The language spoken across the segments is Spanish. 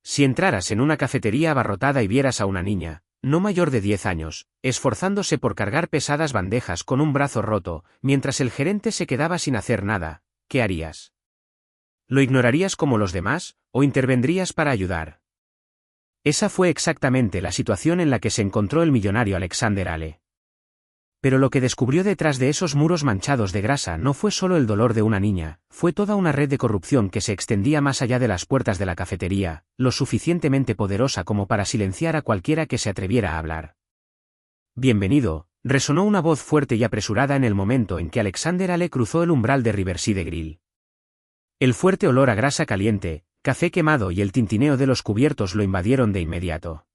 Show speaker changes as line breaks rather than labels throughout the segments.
Si entraras en una cafetería abarrotada y vieras a una niña, no mayor de 10 años, esforzándose por cargar pesadas bandejas con un brazo roto, mientras el gerente se quedaba sin hacer nada, ¿qué harías? ¿Lo ignorarías como los demás, o intervendrías para ayudar? Esa fue exactamente la situación en la que se encontró el millonario Alexander Ale. Pero lo que descubrió detrás de esos muros manchados de grasa no fue solo el dolor de una niña, fue toda una red de corrupción que se extendía más allá de las puertas de la cafetería, lo suficientemente poderosa como para silenciar a cualquiera que se atreviera a hablar. Bienvenido, resonó una voz fuerte y apresurada en el momento en que Alexander Ale cruzó el umbral de Riverside Grill. El fuerte olor a grasa caliente, café quemado y el tintineo de los cubiertos lo invadieron de inmediato.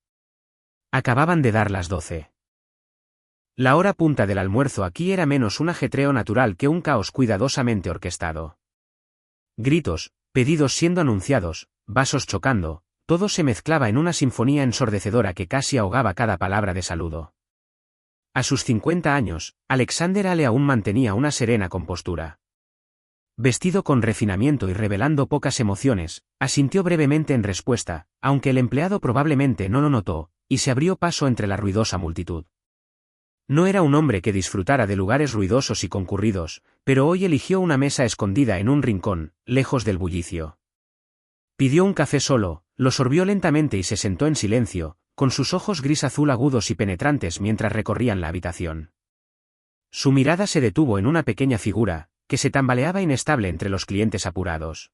Acababan de dar las 12. La hora punta del almuerzo aquí era menos un ajetreo natural que un caos cuidadosamente orquestado. Gritos, pedidos siendo anunciados, vasos chocando, todo se mezclaba en una sinfonía ensordecedora que casi ahogaba cada palabra de saludo. A sus 50 años, Alexander Ale aún mantenía una serena compostura. Vestido con refinamiento y revelando pocas emociones, asintió brevemente en respuesta, aunque el empleado probablemente no lo notó, y se abrió paso entre la ruidosa multitud. No era un hombre que disfrutara de lugares ruidosos y concurridos, pero hoy eligió una mesa escondida en un rincón, lejos del bullicio. Pidió un café solo, lo sorbió lentamente y se sentó en silencio, con sus ojos gris azul agudos y penetrantes mientras recorrían la habitación. Su mirada se detuvo en una pequeña figura, que se tambaleaba inestable entre los clientes apurados.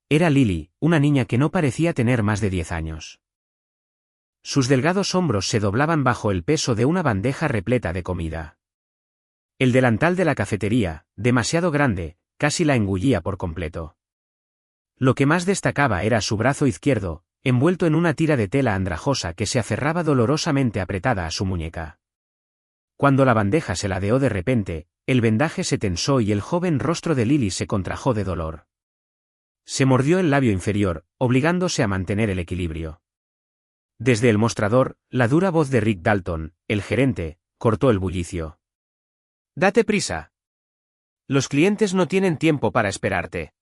Era Lily, una niña que no parecía tener más de 10 años. Sus delgados hombros se doblaban bajo el peso de una bandeja repleta de comida. El delantal de la cafetería, demasiado grande, casi la engullía por completo. Lo que más destacaba era su brazo izquierdo, envuelto en una tira de tela andrajosa que se aferraba dolorosamente apretada a su muñeca. Cuando la bandeja se ladeó de repente, el vendaje se tensó y el joven rostro de Lily se contrajo de dolor. Se mordió el labio inferior, obligándose a mantener el equilibrio. Desde el mostrador, la dura voz de Rick Dalton, el gerente, cortó el bullicio. «Date prisa. Los clientes no tienen tiempo para esperarte».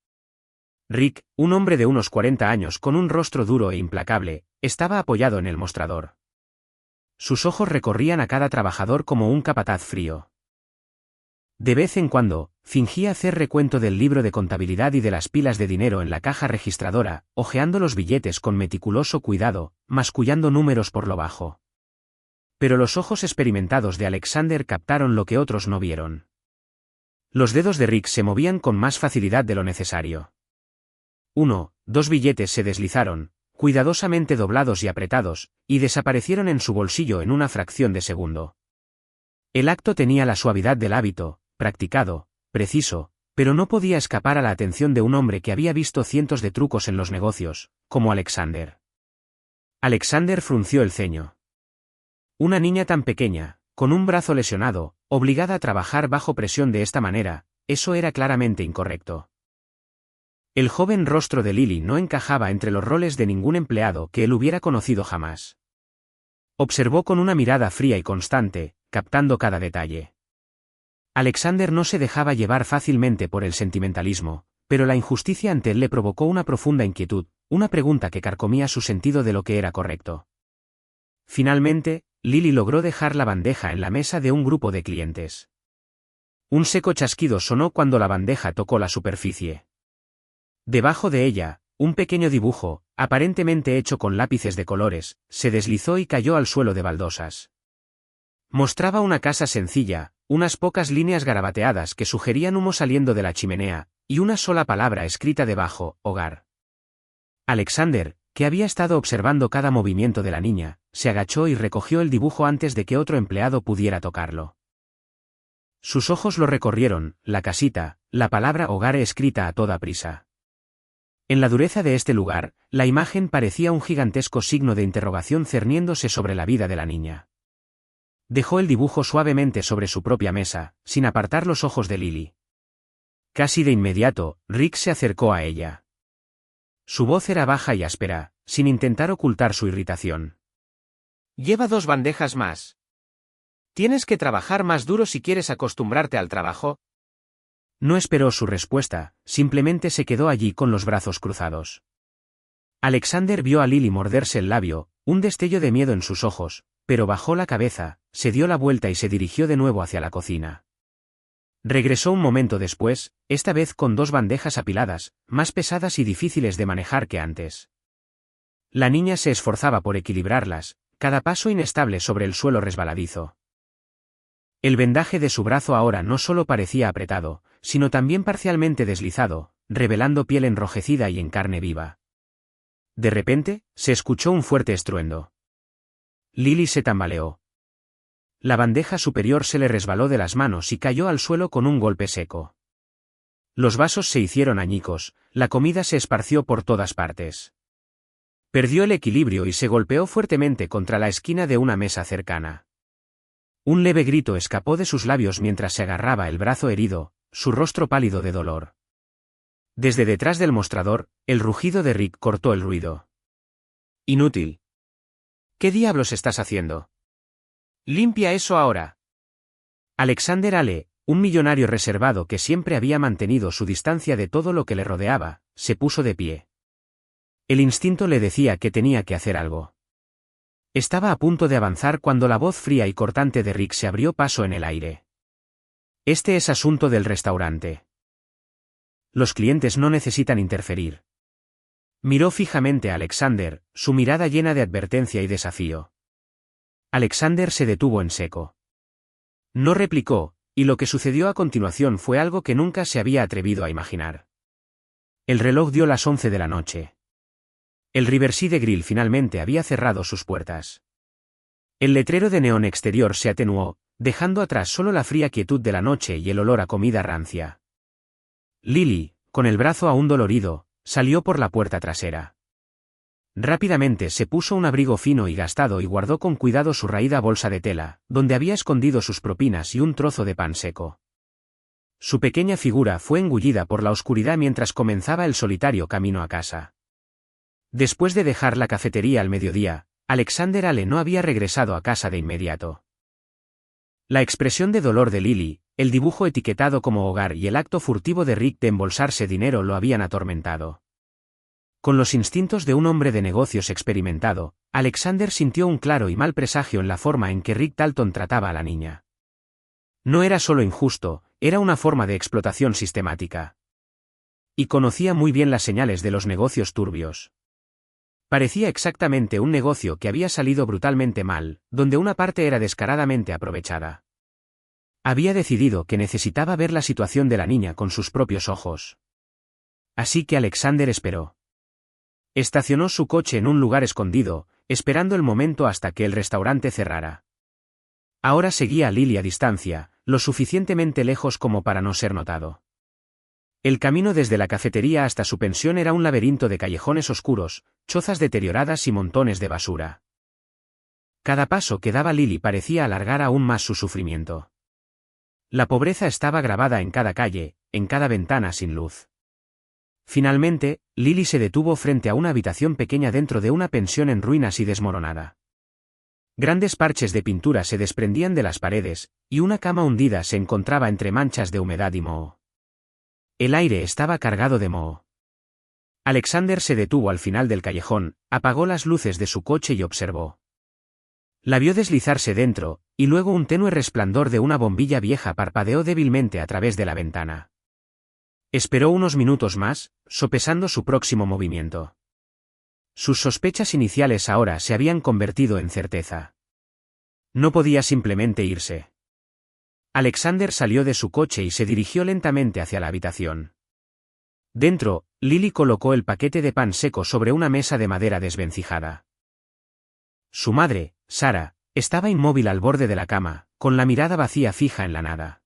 Rick, un hombre de unos 40 años con un rostro duro e implacable, estaba apoyado en el mostrador. Sus ojos recorrían a cada trabajador como un capataz frío. De vez en cuando, fingía hacer recuento del libro de contabilidad y de las pilas de dinero en la caja registradora, hojeando los billetes con meticuloso cuidado, mascullando números por lo bajo. Pero los ojos experimentados de Alexander captaron lo que otros no vieron. Los dedos de Rick se movían con más facilidad de lo necesario. 2 billetes se deslizaron, cuidadosamente doblados y apretados, y desaparecieron en su bolsillo en una fracción de segundo. El acto tenía la suavidad del hábito, practicado, preciso, pero no podía escapar a la atención de un hombre que había visto cientos de trucos en los negocios, como Alexander. Alexander frunció el ceño. Una niña tan pequeña, con un brazo lesionado, obligada a trabajar bajo presión de esta manera, eso era claramente incorrecto. El joven rostro de Lily no encajaba entre los roles de ningún empleado que él hubiera conocido jamás. Observó con una mirada fría y constante, captando cada detalle. Alexander no se dejaba llevar fácilmente por el sentimentalismo, pero la injusticia ante él le provocó una profunda inquietud, una pregunta que carcomía su sentido de lo que era correcto. Finalmente, Lily logró dejar la bandeja en la mesa de un grupo de clientes. Un seco chasquido sonó cuando la bandeja tocó la superficie. Debajo de ella, un pequeño dibujo, aparentemente hecho con lápices de colores, se deslizó y cayó al suelo de baldosas. Mostraba una casa sencilla, unas pocas líneas garabateadas que sugerían humo saliendo de la chimenea, y una sola palabra escrita debajo, hogar. Alexander, que había estado observando cada movimiento de la niña, se agachó y recogió el dibujo antes de que otro empleado pudiera tocarlo. Sus ojos lo recorrieron, la casita, la palabra hogar escrita a toda prisa. En la dureza de este lugar, la imagen parecía un gigantesco signo de interrogación cerniéndose sobre la vida de la niña. Dejó el dibujo suavemente sobre su propia mesa, sin apartar los ojos de Lily. Casi de inmediato, Rick se acercó a ella. Su voz era baja y áspera, sin intentar ocultar su irritación. «Lleva 2 bandejas más. Tienes que trabajar más duro si quieres acostumbrarte al trabajo». No esperó su respuesta, simplemente se quedó allí con los brazos cruzados. Alexander vio a Lily morderse el labio, un destello de miedo en sus ojos, pero bajó la cabeza, se dio la vuelta y se dirigió de nuevo hacia la cocina. Regresó un momento después, esta vez con 2 bandejas apiladas, más pesadas y difíciles de manejar que antes. La niña se esforzaba por equilibrarlas, cada paso inestable sobre el suelo resbaladizo. El vendaje de su brazo ahora no solo parecía apretado, sino también parcialmente deslizado, revelando piel enrojecida y en carne viva. De repente, se escuchó un fuerte estruendo. Lily se tambaleó. La bandeja superior se le resbaló de las manos y cayó al suelo con un golpe seco. Los vasos se hicieron añicos, la comida se esparció por todas partes. Perdió el equilibrio y se golpeó fuertemente contra la esquina de una mesa cercana. Un leve grito escapó de sus labios mientras se agarraba el brazo herido, su rostro pálido de dolor. Desde detrás del mostrador, el rugido de Rick cortó el ruido. Inútil. ¿Qué diablos estás haciendo? Limpia eso ahora. Alexander Ale, un millonario reservado que siempre había mantenido su distancia de todo lo que le rodeaba, se puso de pie. El instinto le decía que tenía que hacer algo. Estaba a punto de avanzar cuando la voz fría y cortante de Rick se abrió paso en el aire. Este es asunto del restaurante. Los clientes no necesitan interferir. Miró fijamente a Alexander, su mirada llena de advertencia y desafío. Alexander se detuvo en seco. No replicó, y lo que sucedió a continuación fue algo que nunca se había atrevido a imaginar. El reloj dio las 11 de la noche. El Riverside Grill finalmente había cerrado sus puertas. El letrero de neón exterior se atenuó, dejando atrás solo la fría quietud de la noche y el olor a comida rancia. Lily, con el brazo aún dolorido, salió por la puerta trasera. Rápidamente se puso un abrigo fino y gastado y guardó con cuidado su raída bolsa de tela, donde había escondido sus propinas y un trozo de pan seco. Su pequeña figura fue engullida por la oscuridad mientras comenzaba el solitario camino a casa. Después de dejar la cafetería al mediodía, Alexander Ale no había regresado a casa de inmediato. La expresión de dolor de Lily, el dibujo etiquetado como hogar y el acto furtivo de Rick de embolsarse dinero lo habían atormentado. Con los instintos de un hombre de negocios experimentado, Alexander sintió un claro y mal presagio en la forma en que Rick Dalton trataba a la niña. No era solo injusto, era una forma de explotación sistemática. Y conocía muy bien las señales de los negocios turbios. Parecía exactamente un negocio que había salido brutalmente mal, donde una parte era descaradamente aprovechada. Había decidido que necesitaba ver la situación de la niña con sus propios ojos. Así que Alexander esperó. Estacionó su coche en un lugar escondido, esperando el momento hasta que el restaurante cerrara. Ahora seguía a Lily a distancia, lo suficientemente lejos como para no ser notado. El camino desde la cafetería hasta su pensión era un laberinto de callejones oscuros, chozas deterioradas y montones de basura. Cada paso que daba Lily parecía alargar aún más su sufrimiento. La pobreza estaba grabada en cada calle, en cada ventana sin luz. Finalmente, Lily se detuvo frente a una habitación pequeña dentro de una pensión en ruinas y desmoronada. Grandes parches de pintura se desprendían de las paredes, y una cama hundida se encontraba entre manchas de humedad y moho. El aire estaba cargado de moho. Alexander se detuvo al final del callejón, apagó las luces de su coche y observó. La vio deslizarse dentro, y luego un tenue resplandor de una bombilla vieja parpadeó débilmente a través de la ventana. Esperó unos minutos más, sopesando su próximo movimiento. Sus sospechas iniciales ahora se habían convertido en certeza. No podía simplemente irse. Alexander salió de su coche y se dirigió lentamente hacia la habitación. Dentro, Lily colocó el paquete de pan seco sobre una mesa de madera desvencijada. Su madre, Sara, estaba inmóvil al borde de la cama, con la mirada vacía fija en la nada.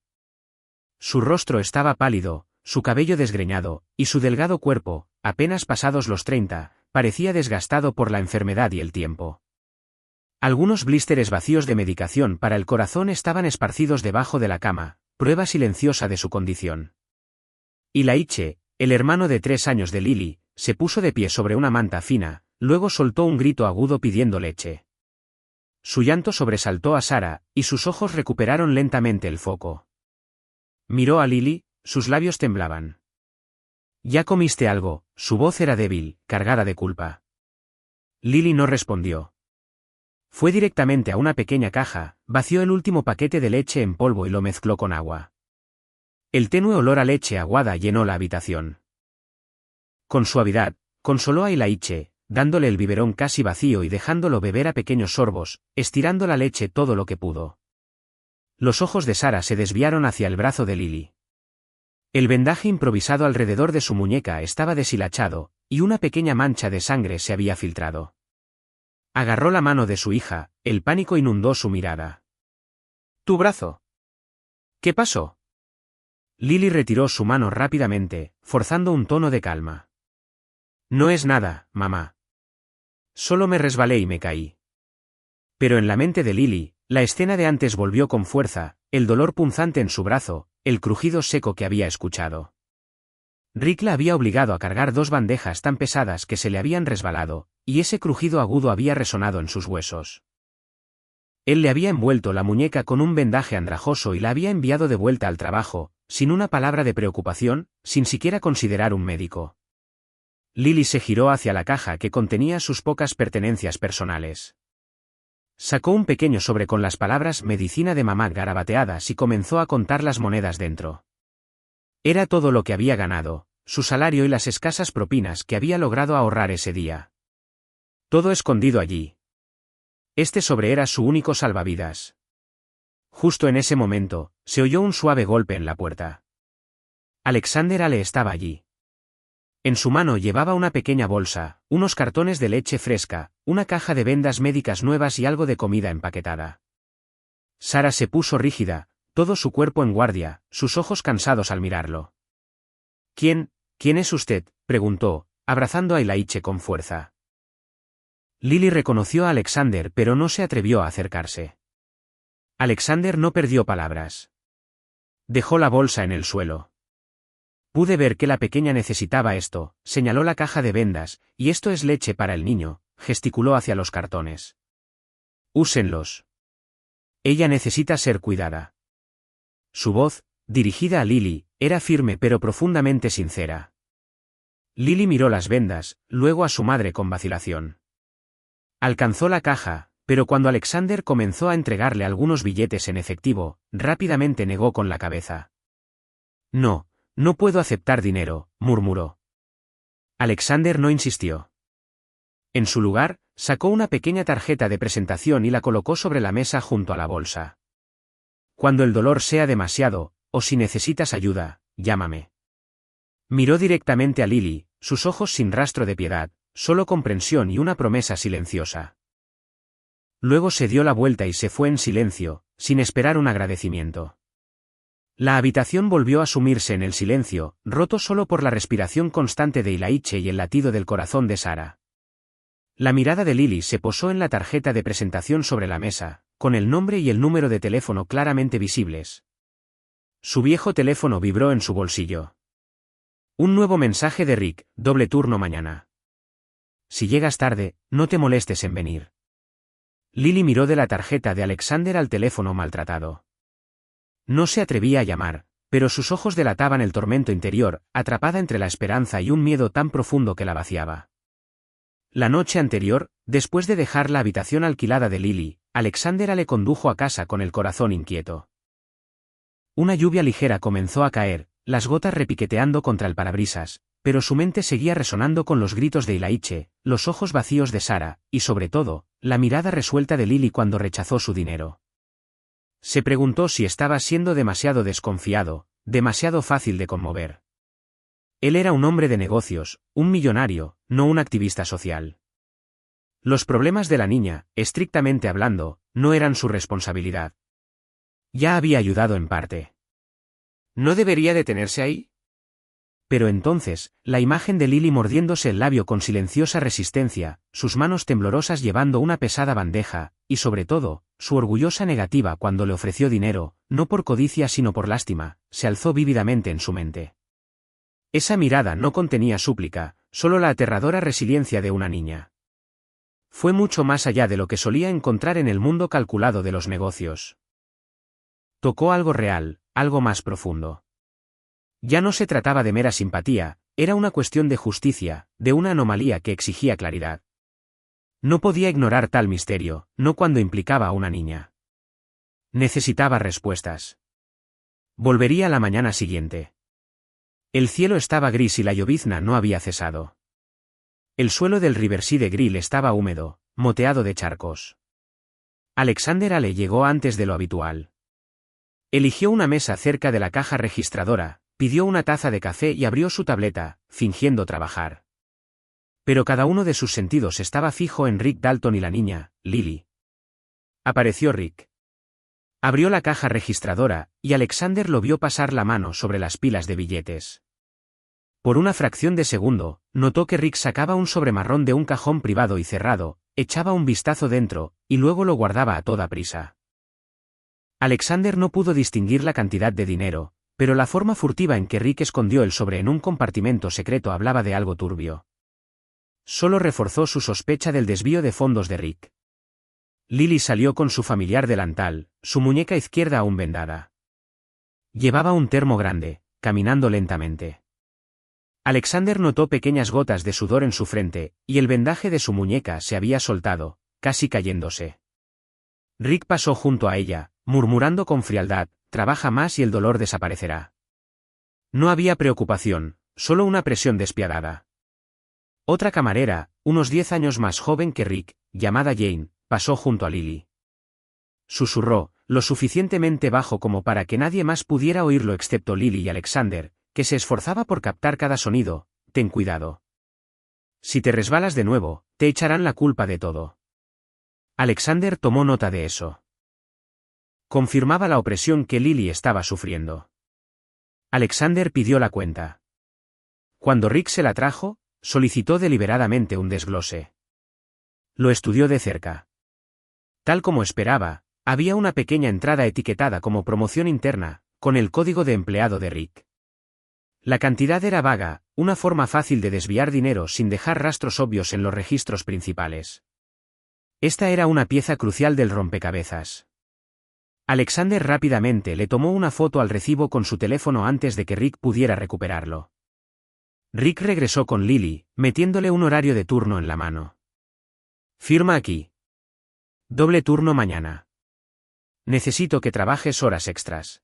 Su rostro estaba pálido, su cabello desgreñado, y su delgado cuerpo, apenas pasados los 30, parecía desgastado por la enfermedad y el tiempo. Algunos blísteres vacíos de medicación para el corazón estaban esparcidos debajo de la cama, prueba silenciosa de su condición. Y Laiche, el hermano de 3 años de Lily, se puso de pie sobre una manta fina, luego soltó un grito agudo pidiendo leche. Su llanto sobresaltó a Sara, y sus ojos recuperaron lentamente el foco. Miró a Lily, sus labios temblaban. «¿Ya comiste algo?», su voz era débil, cargada de culpa. Lily no respondió. Fue directamente a una pequeña caja, vació el último paquete de leche en polvo y lo mezcló con agua. El tenue olor a leche aguada llenó la habitación. Con suavidad, consoló a Ilaiche, dándole el biberón casi vacío y dejándolo beber a pequeños sorbos, estirando la leche todo lo que pudo. Los ojos de Sara se desviaron hacia el brazo de Lily. El vendaje improvisado alrededor de su muñeca estaba deshilachado, y una pequeña mancha de sangre se había filtrado. Agarró la mano de su hija, el pánico inundó su mirada. «¿Tu brazo? ¿Qué pasó?» Lily retiró su mano rápidamente, forzando un tono de calma. «No es nada, mamá. Solo me resbalé y me caí». Pero en la mente de Lily, la escena de antes volvió con fuerza, el dolor punzante en su brazo, el crujido seco que había escuchado. Rick la había obligado a cargar 2 bandejas tan pesadas que se le habían resbalado, y ese crujido agudo había resonado en sus huesos. Él le había envuelto la muñeca con un vendaje andrajoso y la había enviado de vuelta al trabajo, sin una palabra de preocupación, sin siquiera considerar un médico. Lily se giró hacia la caja que contenía sus pocas pertenencias personales. Sacó un pequeño sobre con las palabras «medicina de mamá» garabateadas y comenzó a contar las monedas dentro. Era todo lo que había ganado, su salario y las escasas propinas que había logrado ahorrar ese día. Todo escondido allí. Este sobre era su único salvavidas. Justo en ese momento, se oyó un suave golpe en la puerta. Alexander Ale estaba allí. En su mano llevaba una pequeña bolsa, unos cartones de leche fresca, una caja de vendas médicas nuevas y algo de comida empaquetada. Sara se puso rígida, todo su cuerpo en guardia, sus ojos cansados al mirarlo. ¿Quién es usted?, preguntó, abrazando a Ilaiche con fuerza. Lily reconoció a Alexander pero no se atrevió a acercarse. Alexander no perdió palabras. Dejó la bolsa en el suelo. Pude ver que la pequeña necesitaba esto, señaló la caja de vendas, y esto es leche para el niño, gesticuló hacia los cartones. Úsenlos. Ella necesita ser cuidada. Su voz, dirigida a Lily, era firme pero profundamente sincera. Lily miró las vendas, luego a su madre con vacilación. Alcanzó la caja, pero cuando Alexander comenzó a entregarle algunos billetes en efectivo, rápidamente negó con la cabeza. No puedo aceptar dinero, murmuró. Alexander no insistió. En su lugar, sacó una pequeña tarjeta de presentación y la colocó sobre la mesa junto a la bolsa. Cuando el dolor sea demasiado, o si necesitas ayuda, llámame. Miró directamente a Lily, sus ojos sin rastro de piedad, solo comprensión y una promesa silenciosa. Luego se dio la vuelta y se fue en silencio, sin esperar un agradecimiento. La habitación volvió a sumirse en el silencio, roto solo por la respiración constante de Ilaiche y el latido del corazón de Sara. La mirada de Lily se posó en la tarjeta de presentación sobre la mesa, con el nombre y el número de teléfono claramente visibles. Su viejo teléfono vibró en su bolsillo. Un nuevo mensaje de Rick: doble turno mañana. Si llegas tarde, no te molestes en venir. Lily miró de la tarjeta de Alexander al teléfono maltratado. No se atrevía a llamar, pero sus ojos delataban el tormento interior, atrapada entre la esperanza y un miedo tan profundo que la vaciaba. La noche anterior, después de dejar la habitación alquilada de Lily, Alexander le condujo a casa con el corazón inquieto. Una lluvia ligera comenzó a caer, las gotas repiqueteando contra el parabrisas, pero su mente seguía resonando con los gritos de Ilaiche, los ojos vacíos de Sara, y sobre todo, la mirada resuelta de Lily cuando rechazó su dinero. Se preguntó si estaba siendo demasiado desconfiado, demasiado fácil de conmover. Él era un hombre de negocios, un millonario, no un activista social. Los problemas de la niña, estrictamente hablando, no eran su responsabilidad. Ya había ayudado en parte. ¿No debería detenerse ahí? Pero entonces, la imagen de Lily mordiéndose el labio con silenciosa resistencia, sus manos temblorosas llevando una pesada bandeja, y sobre todo, su orgullosa negativa cuando le ofreció dinero, no por codicia sino por lástima, se alzó vívidamente en su mente. Esa mirada no contenía súplica, solo la aterradora resiliencia de una niña. Fue mucho más allá de lo que solía encontrar en el mundo calculado de los negocios. Tocó algo real, algo más profundo. Ya no se trataba de mera simpatía, era una cuestión de justicia, de una anomalía que exigía claridad. No podía ignorar tal misterio, no cuando implicaba a una niña. Necesitaba respuestas. Volvería la mañana siguiente. El cielo estaba gris y la llovizna no había cesado. El suelo del Riverside Grill estaba húmedo, moteado de charcos. Alexander Ale llegó antes de lo habitual. Eligió una mesa cerca de la caja registradora, pidió una taza de café y abrió su tableta, fingiendo trabajar. Pero cada uno de sus sentidos estaba fijo en Rick Dalton y la niña, Lily. Apareció Rick. Abrió la caja registradora, y Alexander lo vio pasar la mano sobre las pilas de billetes. Por una fracción de segundo, notó que Rick sacaba un sobre marrón de un cajón privado y cerrado, echaba un vistazo dentro, y luego lo guardaba a toda prisa. Alexander no pudo distinguir la cantidad de dinero, pero la forma furtiva en que Rick escondió el sobre en un compartimento secreto hablaba de algo turbio. Solo reforzó su sospecha del desvío de fondos de Rick. Lily salió con su familiar delantal, su muñeca izquierda aún vendada. Llevaba un termo grande, caminando lentamente. Alexander notó pequeñas gotas de sudor en su frente, y el vendaje de su muñeca se había soltado, casi cayéndose. Rick pasó junto a ella, murmurando con frialdad, trabaja más y el dolor desaparecerá. No había preocupación, solo una presión despiadada. Otra camarera, unos 10 años más joven que Rick, llamada Jane, pasó junto a Lily. Susurró, lo suficientemente bajo como para que nadie más pudiera oírlo excepto Lily y Alexander, que se esforzaba por captar cada sonido, ten cuidado. Si te resbalas de nuevo, te echarán la culpa de todo. Alexander tomó nota de eso. Confirmaba la opresión que Lily estaba sufriendo. Alexander pidió la cuenta. Cuando Rick se la trajo, solicitó deliberadamente un desglose. Lo estudió de cerca. Tal como esperaba, había una pequeña entrada etiquetada como promoción interna, con el código de empleado de Rick. La cantidad era vaga, una forma fácil de desviar dinero sin dejar rastros obvios en los registros principales. Esta era una pieza crucial del rompecabezas. Alexander rápidamente le tomó una foto al recibo con su teléfono antes de que Rick pudiera recuperarlo. Rick regresó con Lily, metiéndole un horario de turno en la mano. Firma aquí. Doble turno mañana. Necesito que trabajes horas extras.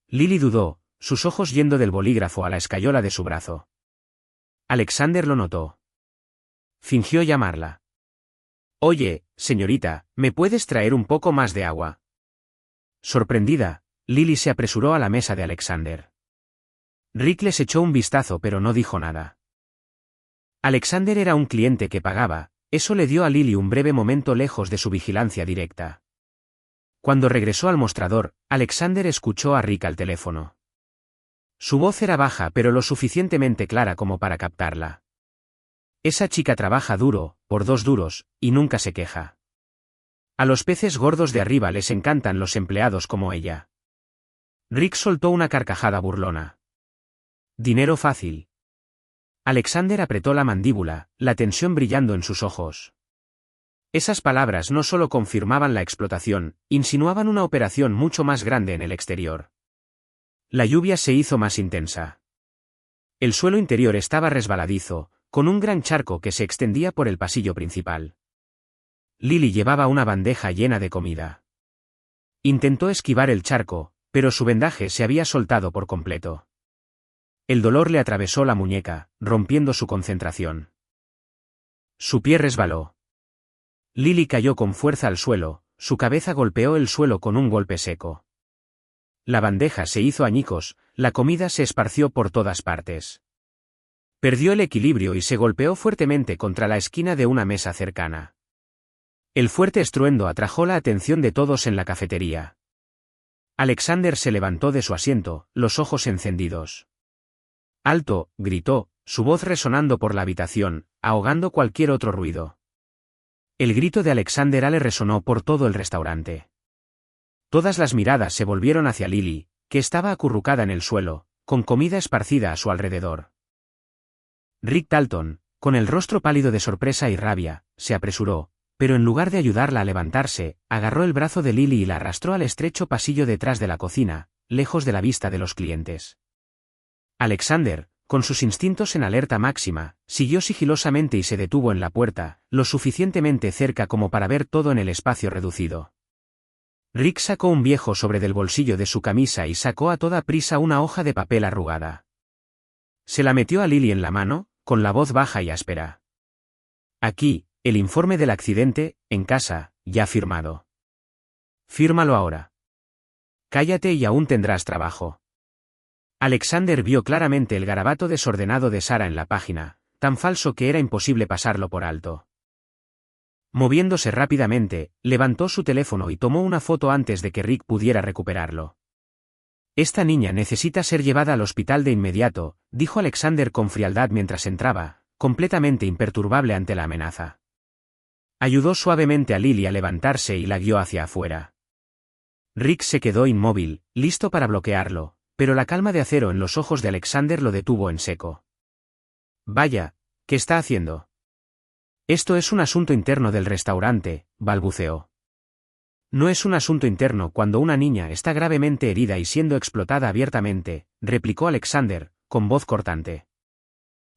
Lily dudó, sus ojos yendo del bolígrafo a la escayola de su brazo. Alexander lo notó. Fingió llamarla. Oye, señorita, ¿me puedes traer un poco más de agua? Sorprendida, Lily se apresuró a la mesa de Alexander. Rick les echó un vistazo pero no dijo nada. Alexander era un cliente que pagaba, eso le dio a Lily un breve momento lejos de su vigilancia directa. Cuando regresó al mostrador, Alexander escuchó a Rick al teléfono. Su voz era baja pero lo suficientemente clara como para captarla. Esa chica trabaja duro, por 2 duros, y nunca se queja. A los peces gordos de arriba les encantan los empleados como ella. Rick soltó una carcajada burlona. Dinero fácil. Alexander apretó la mandíbula, la tensión brillando en sus ojos. Esas palabras no solo confirmaban la explotación, insinuaban una operación mucho más grande en el exterior. La lluvia se hizo más intensa. El suelo interior estaba resbaladizo, con un gran charco que se extendía por el pasillo principal. Lily llevaba una bandeja llena de comida. Intentó esquivar el charco, pero su vendaje se había soltado por completo. El dolor le atravesó la muñeca, rompiendo su concentración. Su pie resbaló. Lily cayó con fuerza al suelo, su cabeza golpeó el suelo con un golpe seco. La bandeja se hizo añicos, la comida se esparció por todas partes. Perdió el equilibrio y se golpeó fuertemente contra la esquina de una mesa cercana. El fuerte estruendo atrajo la atención de todos en la cafetería. Alexander se levantó de su asiento, los ojos encendidos. ¡Alto!, gritó, su voz resonando por la habitación, ahogando cualquier otro ruido. El grito de Alexander Ale resonó por todo el restaurante. Todas las miradas se volvieron hacia Lily, que estaba acurrucada en el suelo, con comida esparcida a su alrededor. Rick Dalton, con el rostro pálido de sorpresa y rabia, se apresuró, pero en lugar de ayudarla a levantarse, agarró el brazo de Lily y la arrastró al estrecho pasillo detrás de la cocina, lejos de la vista de los clientes. Alexander, con sus instintos en alerta máxima, siguió sigilosamente y se detuvo en la puerta, lo suficientemente cerca como para ver todo en el espacio reducido. Rick sacó un viejo sobre del bolsillo de su camisa y sacó a toda prisa una hoja de papel arrugada. Se la metió a Lily en la mano, con la voz baja y áspera. Aquí, el informe del accidente, en casa, ya firmado. Fírmalo ahora. Cállate y aún tendrás trabajo. Alexander vio claramente el garabato desordenado de Sara en la página, tan falso que era imposible pasarlo por alto. Moviéndose rápidamente, levantó su teléfono y tomó una foto antes de que Rick pudiera recuperarlo. Esta niña necesita ser llevada al hospital de inmediato, dijo Alexander con frialdad mientras entraba, completamente imperturbable ante la amenaza. Ayudó suavemente a Lily a levantarse y la guió hacia afuera. Rick se quedó inmóvil, listo para bloquearlo, pero la calma de acero en los ojos de Alexander lo detuvo en seco. Vaya, ¿qué está haciendo? Esto es un asunto interno del restaurante, balbuceó. No es un asunto interno cuando una niña está gravemente herida y siendo explotada abiertamente, replicó Alexander, con voz cortante.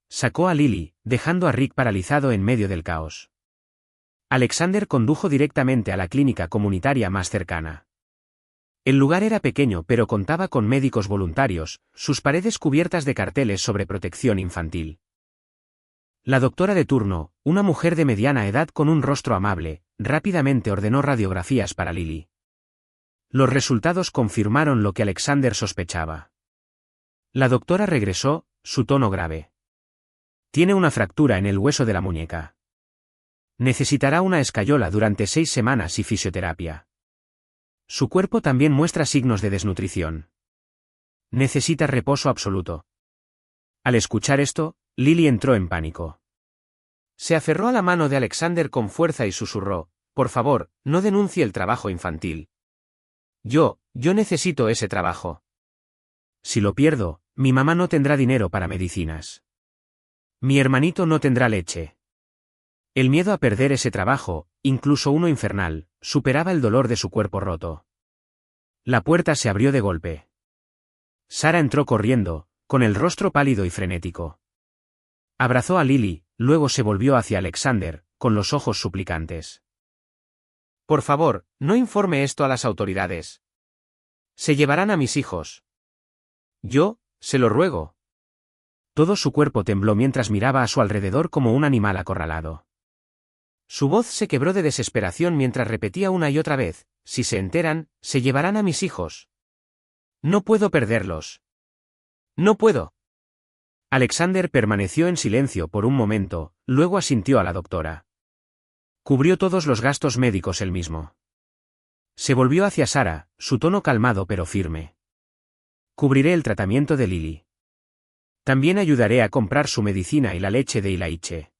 Sacó a Lily, dejando a Rick paralizado en medio del caos. Alexander condujo directamente a la clínica comunitaria más cercana. El lugar era pequeño pero contaba con médicos voluntarios, sus paredes cubiertas de carteles sobre protección infantil. La doctora de turno, una mujer de mediana edad con un rostro amable, rápidamente ordenó radiografías para Lily. Los resultados confirmaron lo que Alexander sospechaba. La doctora regresó, su tono grave. Tiene una fractura en el hueso de la muñeca. Necesitará una escayola durante 6 semanas y fisioterapia. Su cuerpo también muestra signos de desnutrición. Necesita reposo absoluto. Al escuchar esto, Lily entró en pánico. Se aferró a la mano de Alexander con fuerza y susurró, «Por favor, no denuncie el trabajo infantil. Yo necesito ese trabajo. Si lo pierdo, mi mamá no tendrá dinero para medicinas. Mi hermanito no tendrá leche». El miedo a perder ese trabajo, incluso uno infernal, superaba el dolor de su cuerpo roto. La puerta se abrió de golpe. Sara entró corriendo, con el rostro pálido y frenético. Abrazó a Lily, luego se volvió hacia Alexander, con los ojos suplicantes. «Por favor, no informe esto a las autoridades. Se llevarán a mis hijos. Yo, se lo ruego». Todo su cuerpo tembló mientras miraba a su alrededor como un animal acorralado. Su voz se quebró de desesperación mientras repetía una y otra vez, «Si se enteran, se llevarán a mis hijos. No puedo perderlos. No puedo». Alexander permaneció en silencio por un momento, luego asintió a la doctora. Cubrió todos los gastos médicos él mismo. Se volvió hacia Sara, su tono calmado pero firme. «Cubriré el tratamiento de Lily. También ayudaré a comprar su medicina y la leche de Ilaiche.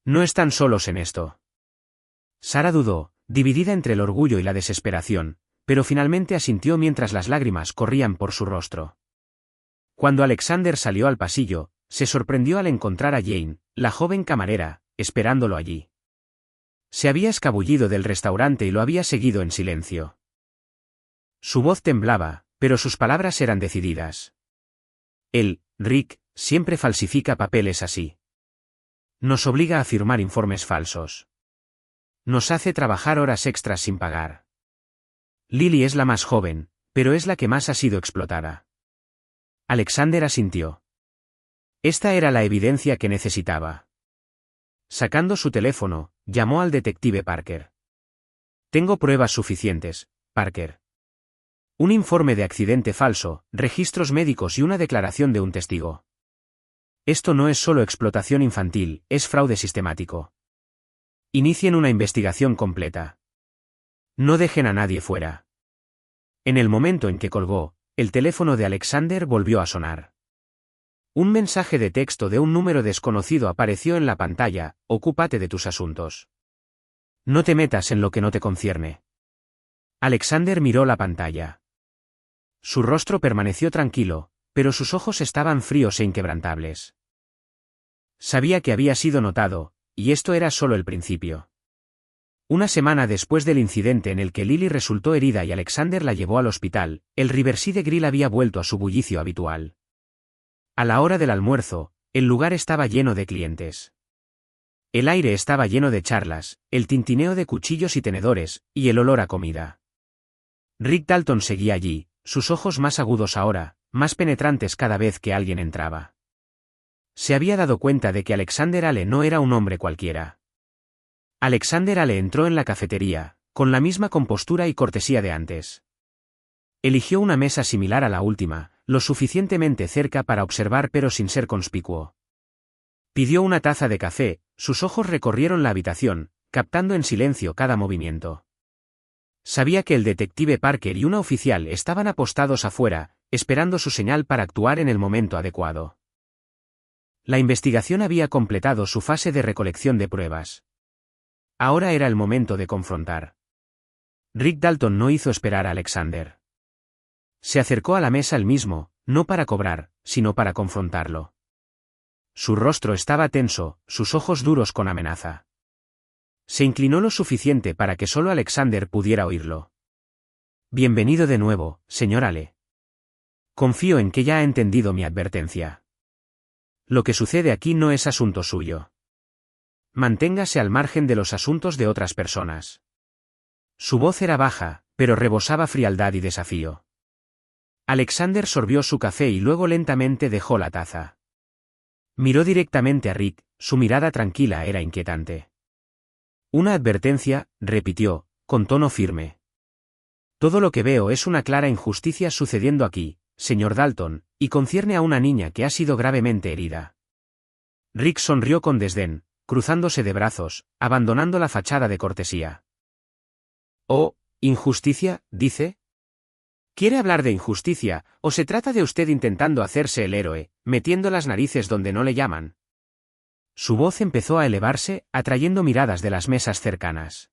No están solos en esto». Sara dudó, dividida entre el orgullo y la desesperación, pero finalmente asintió mientras las lágrimas corrían por su rostro. Cuando Alexander salió al pasillo, se sorprendió al encontrar a Jane, la joven camarera, esperándolo allí. Se había escabullido del restaurante y lo había seguido en silencio. Su voz temblaba, pero sus palabras eran decididas. Él, Rick, siempre falsifica papeles así. Nos obliga a firmar informes falsos. Nos hace trabajar horas extras sin pagar. Lily es la más joven, pero es la que más ha sido explotada. Alexander asintió. Esta era la evidencia que necesitaba. Sacando su teléfono, llamó al detective Parker. «Tengo pruebas suficientes, Parker. Un informe de accidente falso, registros médicos y una declaración de un testigo. Esto no es solo explotación infantil, es fraude sistemático. Inicien una investigación completa. No dejen a nadie fuera». En el momento en que colgó, el teléfono de Alexander volvió a sonar. Un mensaje de texto de un número desconocido apareció en la pantalla: «Ocúpate de tus asuntos. No te metas en lo que no te concierne». Alexander miró la pantalla. Su rostro permaneció tranquilo, pero sus ojos estaban fríos e inquebrantables. Sabía que había sido notado, y esto era solo el principio. Una semana después del incidente en el que Lily resultó herida y Alexander la llevó al hospital, el Riverside Grill había vuelto a su bullicio habitual. A la hora del almuerzo, el lugar estaba lleno de clientes. El aire estaba lleno de charlas, el tintineo de cuchillos y tenedores, y el olor a comida. Rick Dalton seguía allí, sus ojos más agudos ahora, más penetrantes cada vez que alguien entraba. Se había dado cuenta de que Alexander Hale no era un hombre cualquiera. Alexander Hale entró en la cafetería, con la misma compostura y cortesía de antes. Eligió una mesa similar a la última, lo suficientemente cerca para observar pero sin ser conspicuo. Pidió una taza de café, sus ojos recorrieron la habitación, captando en silencio cada movimiento. Sabía que el detective Parker y una oficial estaban apostados afuera, esperando su señal para actuar en el momento adecuado. La investigación había completado su fase de recolección de pruebas. Ahora era el momento de confrontar. Rick Dalton no hizo esperar a Alexander. Se acercó a la mesa él mismo, no para cobrar, sino para confrontarlo. Su rostro estaba tenso, sus ojos duros con amenaza. Se inclinó lo suficiente para que solo Alexander pudiera oírlo. Bienvenido de nuevo, señor Hale. Confío en que ya ha entendido mi advertencia. Lo que sucede aquí no es asunto suyo. Manténgase al margen de los asuntos de otras personas. Su voz era baja, pero rebosaba frialdad y desafío. Alexander sorbió su café y luego lentamente dejó la taza. Miró directamente a Rick, su mirada tranquila era inquietante. Una advertencia, repitió, con tono firme. Todo lo que veo es una clara injusticia sucediendo aquí, señor Dalton, y concierne a una niña que ha sido gravemente herida. Rick sonrió con desdén, cruzándose de brazos, abandonando la fachada de cortesía. «Oh, ¿injusticia?», dice. ¿Quiere hablar de injusticia, o se trata de usted intentando hacerse el héroe, metiendo las narices donde no le llaman? Su voz empezó a elevarse, atrayendo miradas de las mesas cercanas.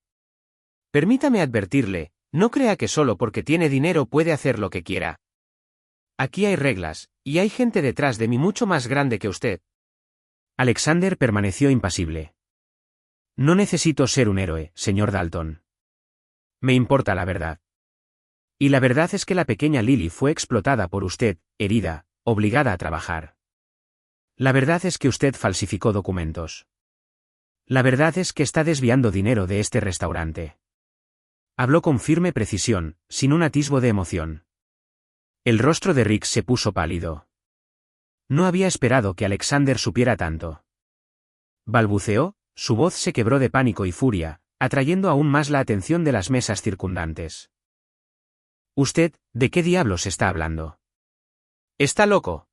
Permítame advertirle, no crea que solo porque tiene dinero puede hacer lo que quiera. Aquí hay reglas, y hay gente detrás de mí mucho más grande que usted. Alexander permaneció impasible. No necesito ser un héroe, señor Dalton. Me importa la verdad. Y la verdad es que la pequeña Lily fue explotada por usted, herida, obligada a trabajar. La verdad es que usted falsificó documentos. La verdad es que está desviando dinero de este restaurante. Habló con firme precisión, sin un atisbo de emoción. El rostro de Rick se puso pálido. No había esperado que Alexander supiera tanto. Balbuceó, su voz se quebró de pánico y furia, atrayendo aún más la atención de las mesas circundantes. «¿Usted, de qué diablos está hablando? ¿Está loco?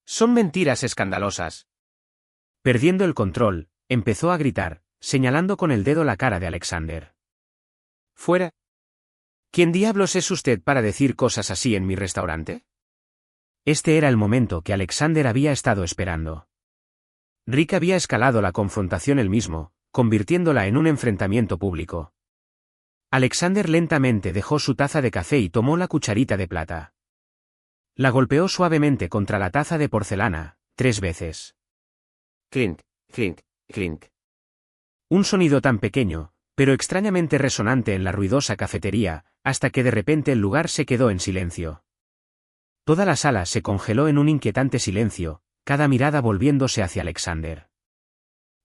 Son mentiras escandalosas». Perdiendo el control, empezó a gritar, señalando con el dedo la cara de Alexander. «¿Fuera? ¿Quién diablos es usted para decir cosas así en mi restaurante?» Este era el momento que Alexander había estado esperando. Rick había escalado la confrontación él mismo, convirtiéndola en un enfrentamiento público. Alexander lentamente dejó su taza de café y tomó la cucharita de plata. La golpeó suavemente contra la taza de porcelana, 3 veces. Clink, clink, clink. Un sonido tan pequeño, pero extrañamente resonante en la ruidosa cafetería, hasta que de repente el lugar se quedó en silencio. Toda la sala se congeló en un inquietante silencio, cada mirada volviéndose hacia Alexander.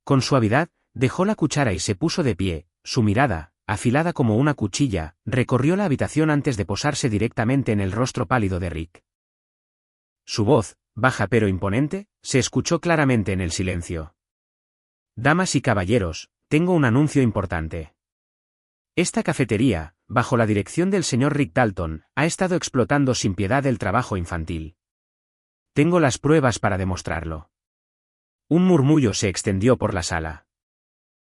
Con suavidad, dejó la cuchara y se puso de pie, su mirada, afilada como una cuchilla, recorrió la habitación antes de posarse directamente en el rostro pálido de Rick. Su voz, baja pero imponente, se escuchó claramente en el silencio. «Damas y caballeros, tengo un anuncio importante. Esta cafetería, bajo la dirección del señor Rick Dalton, ha estado explotando sin piedad el trabajo infantil. Tengo las pruebas para demostrarlo». Un murmullo se extendió por la sala.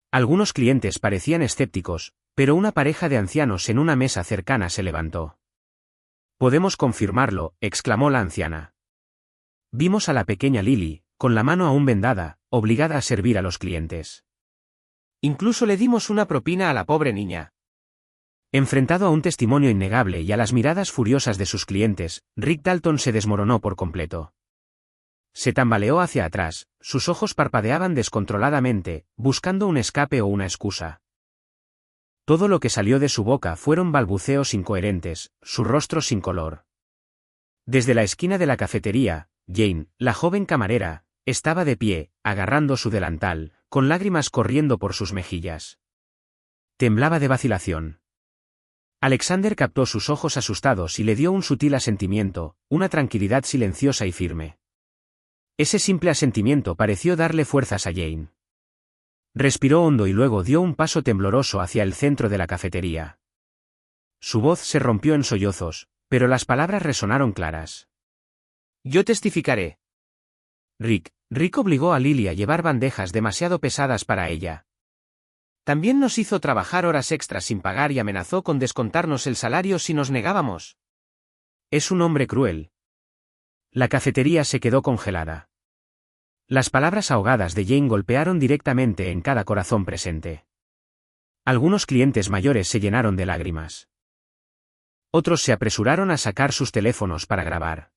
Algunos clientes parecían escépticos, pero una pareja de ancianos en una mesa cercana se levantó. «Podemos confirmarlo», exclamó la anciana. «Vimos a la pequeña Lily, con la mano aún vendada, obligada a servir a los clientes. Incluso le dimos una propina a la pobre niña». Enfrentado a un testimonio innegable y a las miradas furiosas de sus clientes, Rick Dalton se desmoronó por completo. Se tambaleó hacia atrás, sus ojos parpadeaban descontroladamente, buscando un escape o una excusa. Todo lo que salió de su boca fueron balbuceos incoherentes, su rostro sin color. Desde la esquina de la cafetería, Jane, la joven camarera, estaba de pie, agarrando su delantal, con lágrimas corriendo por sus mejillas. Temblaba de vacilación. Alexander captó sus ojos asustados y le dio un sutil asentimiento, una tranquilidad silenciosa y firme. Ese simple asentimiento pareció darle fuerzas a Jane. Respiró hondo y luego dio un paso tembloroso hacia el centro de la cafetería. Su voz se rompió en sollozos, pero las palabras resonaron claras. Yo testificaré. Rick obligó a Lily a llevar bandejas demasiado pesadas para ella. También nos hizo trabajar horas extras sin pagar y amenazó con descontarnos el salario si nos negábamos. Es un hombre cruel. La cafetería se quedó congelada. Las palabras ahogadas de Jane golpearon directamente en cada corazón presente. Algunos clientes mayores se llenaron de lágrimas. Otros se apresuraron a sacar sus teléfonos para grabar.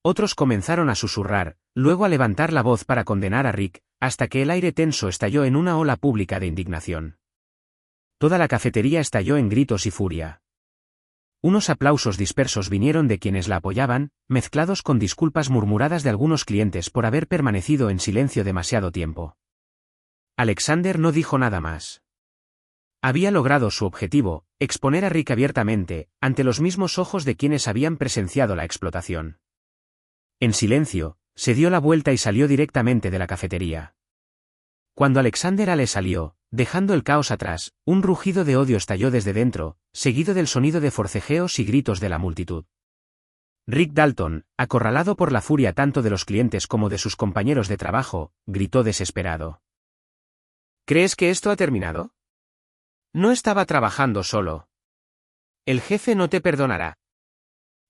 Otros comenzaron a susurrar, luego a levantar la voz para condenar a Rick, hasta que el aire tenso estalló en una ola pública de indignación. Toda la cafetería estalló en gritos y furia. Unos aplausos dispersos vinieron de quienes la apoyaban, mezclados con disculpas murmuradas de algunos clientes por haber permanecido en silencio demasiado tiempo. Alexander no dijo nada más. Había logrado su objetivo, exponer a Rick abiertamente, ante los mismos ojos de quienes habían presenciado la explotación. En silencio, se dio la vuelta y salió directamente de la cafetería. Cuando Alexander Ale salió, dejando el caos atrás, un rugido de odio estalló desde dentro, seguido del sonido de forcejeos y gritos de la multitud. Rick Dalton, acorralado por la furia tanto de los clientes como de sus compañeros de trabajo, gritó desesperado. ¿Crees que esto ha terminado? No estaba trabajando solo. El jefe no te perdonará.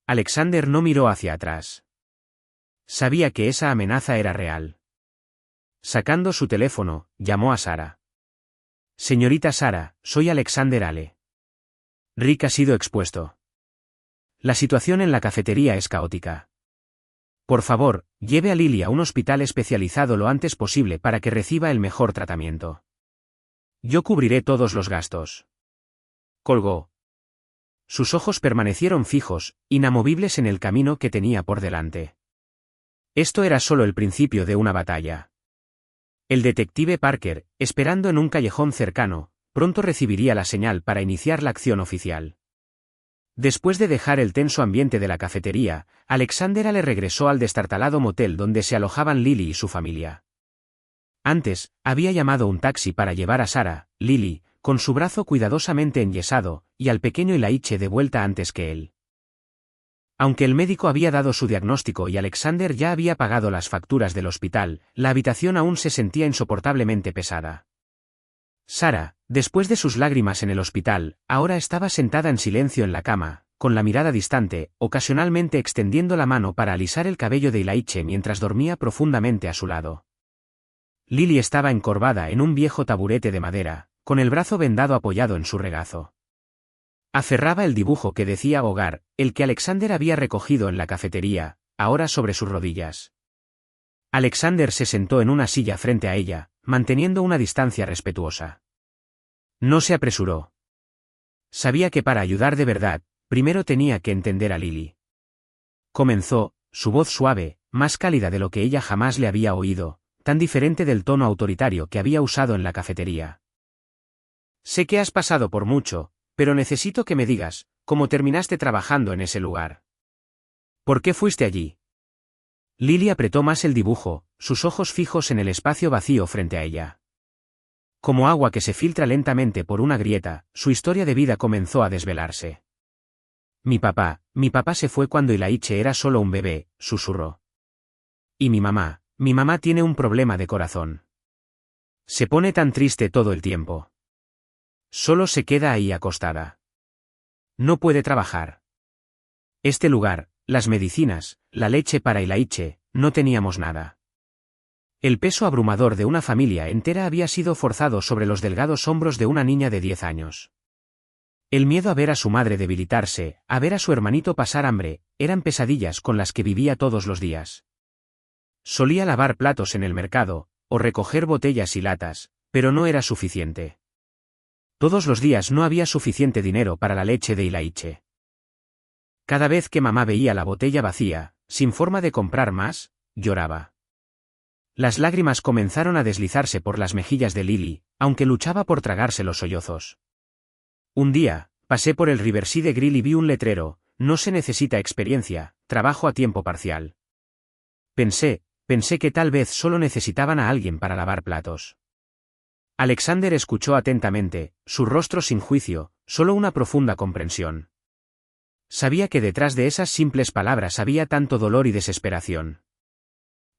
Alexander no miró hacia atrás. Sabía que esa amenaza era real. Sacando su teléfono, llamó a Sara. Señorita Sara, soy Alexander Ale. Rick ha sido expuesto. La situación en la cafetería es caótica. Por favor, lleve a Lily a un hospital especializado lo antes posible para que reciba el mejor tratamiento. Yo cubriré todos los gastos. Colgó. Sus ojos permanecieron fijos, inamovibles en el camino que tenía por delante. Esto era solo el principio de una batalla. El detective Parker, esperando en un callejón cercano, pronto recibiría la señal para iniciar la acción oficial. Después de dejar el tenso ambiente de la cafetería, Alexander Ale regresó al destartalado motel donde se alojaban Lily y su familia. Antes, había llamado un taxi para llevar a Sara, Lily, con su brazo cuidadosamente enyesado, y al pequeño Ilaiche de vuelta antes que él. Aunque el médico había dado su diagnóstico y Alexander ya había pagado las facturas del hospital, la habitación aún se sentía insoportablemente pesada. Sara, después de sus lágrimas en el hospital, ahora estaba sentada en silencio en la cama, con la mirada distante, ocasionalmente extendiendo la mano para alisar el cabello de Ilaiche mientras dormía profundamente a su lado. Lily estaba encorvada en un viejo taburete de madera, con el brazo vendado apoyado en su regazo. Aferraba el dibujo que decía hogar, el que Alexander había recogido en la cafetería, ahora sobre sus rodillas. Alexander se sentó en una silla frente a ella, manteniendo una distancia respetuosa. No se apresuró. Sabía que para ayudar de verdad, primero tenía que entender a Lily. Comenzó, su voz suave, más cálida de lo que ella jamás le había oído, tan diferente del tono autoritario que había usado en la cafetería. Sé que has pasado por mucho, pero necesito que me digas, ¿cómo terminaste trabajando en ese lugar? ¿Por qué fuiste allí? Lily apretó más el dibujo, sus ojos fijos en el espacio vacío frente a ella. Como agua que se filtra lentamente por una grieta, su historia de vida comenzó a desvelarse. Mi papá se fue cuando Ilaiche era solo un bebé, susurró. Y mi mamá tiene un problema de corazón. Se pone tan triste todo el tiempo. Solo se queda ahí acostada. No puede trabajar. Este lugar, las medicinas, la leche para Ilaiche, no teníamos nada. El peso abrumador de una familia entera había sido forzado sobre los delgados hombros de una niña de 10 años. El miedo a ver a su madre debilitarse, a ver a su hermanito pasar hambre, eran pesadillas con las que vivía todos los días. Solía lavar platos en el mercado, o recoger botellas y latas, pero no era suficiente. Todos los días no había suficiente dinero para la leche de Ilaiche. Cada vez que mamá veía la botella vacía, sin forma de comprar más, lloraba. Las lágrimas comenzaron a deslizarse por las mejillas de Lily, aunque luchaba por tragarse los sollozos. Un día, pasé por el Riverside Grill y vi un letrero: no se necesita experiencia, trabajo a tiempo parcial. Pensé que tal vez solo necesitaban a alguien para lavar platos. Alexander escuchó atentamente, su rostro sin juicio, solo una profunda comprensión. Sabía que detrás de esas simples palabras había tanto dolor y desesperación.